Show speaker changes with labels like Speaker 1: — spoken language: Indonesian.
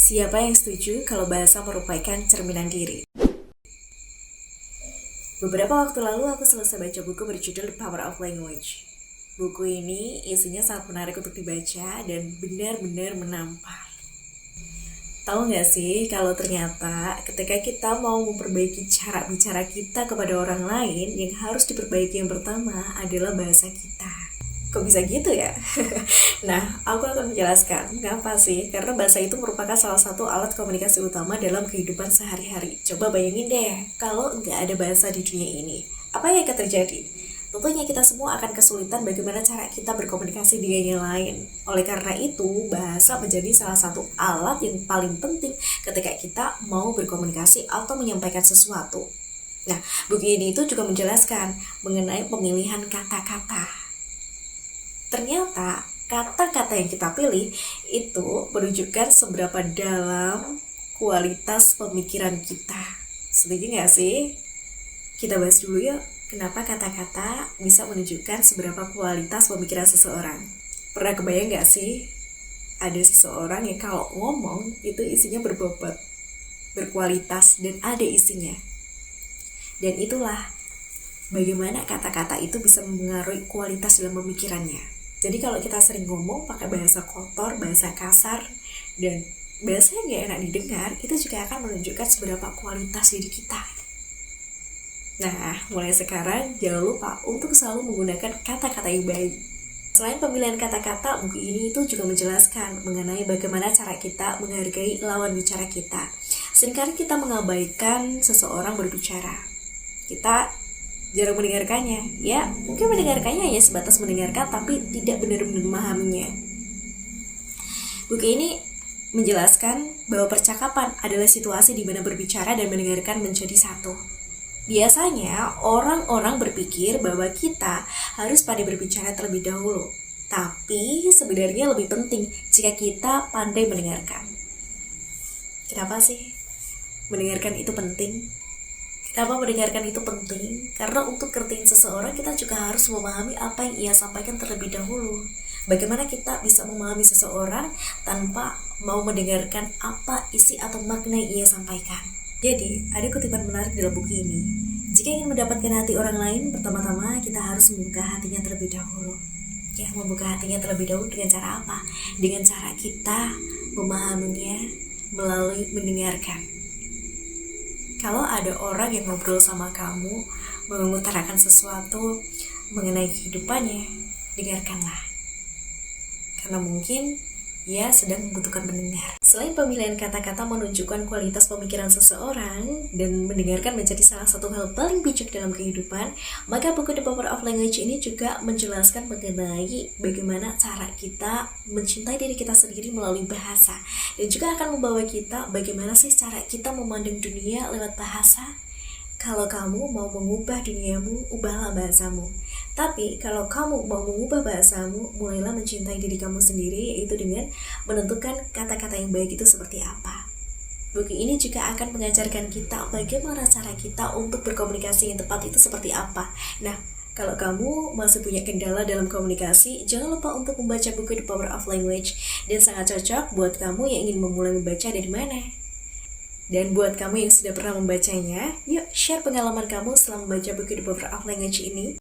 Speaker 1: Siapa yang setuju kalau bahasa merupakan cerminan diri? Beberapa waktu lalu aku selesai baca buku berjudul The Power of Language. Buku ini isinya sangat menarik untuk dibaca dan benar-benar menampar. Tahu nggak sih kalau ternyata ketika kita mau memperbaiki cara bicara kita kepada orang lain, yang harus diperbaiki yang pertama adalah bahasa kita. Kok bisa gitu ya? Nah, aku akan menjelaskan mengapa sih. Karena bahasa itu merupakan salah satu alat komunikasi utama dalam kehidupan sehari-hari. Coba bayangin deh, kalau nggak ada bahasa di dunia ini, apa yang akan terjadi? Tentunya kita semua akan kesulitan bagaimana cara kita berkomunikasi dengan yang lain. Oleh karena itu, bahasa menjadi salah satu alat yang paling penting ketika kita mau berkomunikasi atau menyampaikan sesuatu. Nah, buku ini itu juga menjelaskan mengenai pemilihan kata-kata. Ternyata kata-kata yang kita pilih itu menunjukkan seberapa dalam kualitas pemikiran kita. Setuju nggak sih? Kita bahas dulu yuk, kenapa kata-kata bisa menunjukkan seberapa kualitas pemikiran seseorang. Pernah kebayang nggak sih? Ada seseorang yang kalau ngomong itu isinya berbobot, berkualitas, dan ada isinya. Dan itulah bagaimana kata-kata itu bisa mempengaruhi kualitas dalam pemikirannya. Jadi kalau kita sering ngomong pakai bahasa kotor, bahasa kasar, dan bahasa yang gak enak didengar, itu juga akan menunjukkan seberapa kualitas diri kita. Nah, mulai sekarang jangan lupa untuk selalu menggunakan kata-kata yang baik. Selain pemilihan kata-kata, buku ini itu juga menjelaskan mengenai bagaimana cara kita menghargai lawan bicara kita. Seringkali kita mengabaikan seseorang berbicara. Kita jarang mendengarkannya, ya mungkin mendengarkannya hanya sebatas mendengarkan tapi tidak benar-benar memahaminya. Buku ini menjelaskan bahwa percakapan adalah situasi di mana berbicara dan mendengarkan menjadi satu. Biasanya orang-orang berpikir bahwa kita harus pandai berbicara terlebih dahulu, tapi sebenarnya lebih penting jika kita pandai mendengarkan. Kenapa sih mendengarkan itu penting? Kenapa mendengarkan itu penting? Karena untuk ngertiin seseorang kita juga harus memahami apa yang ia sampaikan terlebih dahulu. Bagaimana kita bisa memahami seseorang tanpa mau mendengarkan apa isi atau makna yang ia sampaikan. Jadi, ada kutipan menarik dalam buku ini. Jika ingin mendapatkan hati orang lain, pertama-tama kita harus membuka hatinya terlebih dahulu. Ya, membuka hatinya terlebih dahulu dengan cara apa? Dengan cara kita memahaminya melalui mendengarkan. Kalau ada orang yang ngobrol sama kamu, mengutarakan sesuatu mengenai kehidupannya, dengarkanlah. Karena mungkin ia sedang membutuhkan mendengar. Selain pemilihan kata-kata menunjukkan kualitas pemikiran seseorang dan mendengarkan menjadi salah satu hal paling bijak dalam kehidupan, maka buku The Power of Language ini juga menjelaskan mengenai bagaimana cara kita mencintai diri kita sendiri melalui bahasa, dan juga akan membawa kita bagaimana sih cara kita memandang dunia lewat bahasa. Kalau kamu mau mengubah duniamu, ubahlah bahasamu. Tapi kalau kamu mau mengubah bahasamu, mulailah mencintai diri kamu sendiri, yaitu dengan menentukan kata-kata yang baik itu seperti apa. Buku ini juga akan mengajarkan kita bagaimana cara kita untuk berkomunikasi yang tepat itu seperti apa. Nah, kalau kamu masih punya kendala dalam komunikasi, jangan lupa untuk membaca buku The Power of Language, dan sangat cocok buat kamu yang ingin memulai membaca dari mana. Dan buat kamu yang sudah pernah membacanya, yuk share pengalaman kamu setelah membaca buku The Power of Language ini.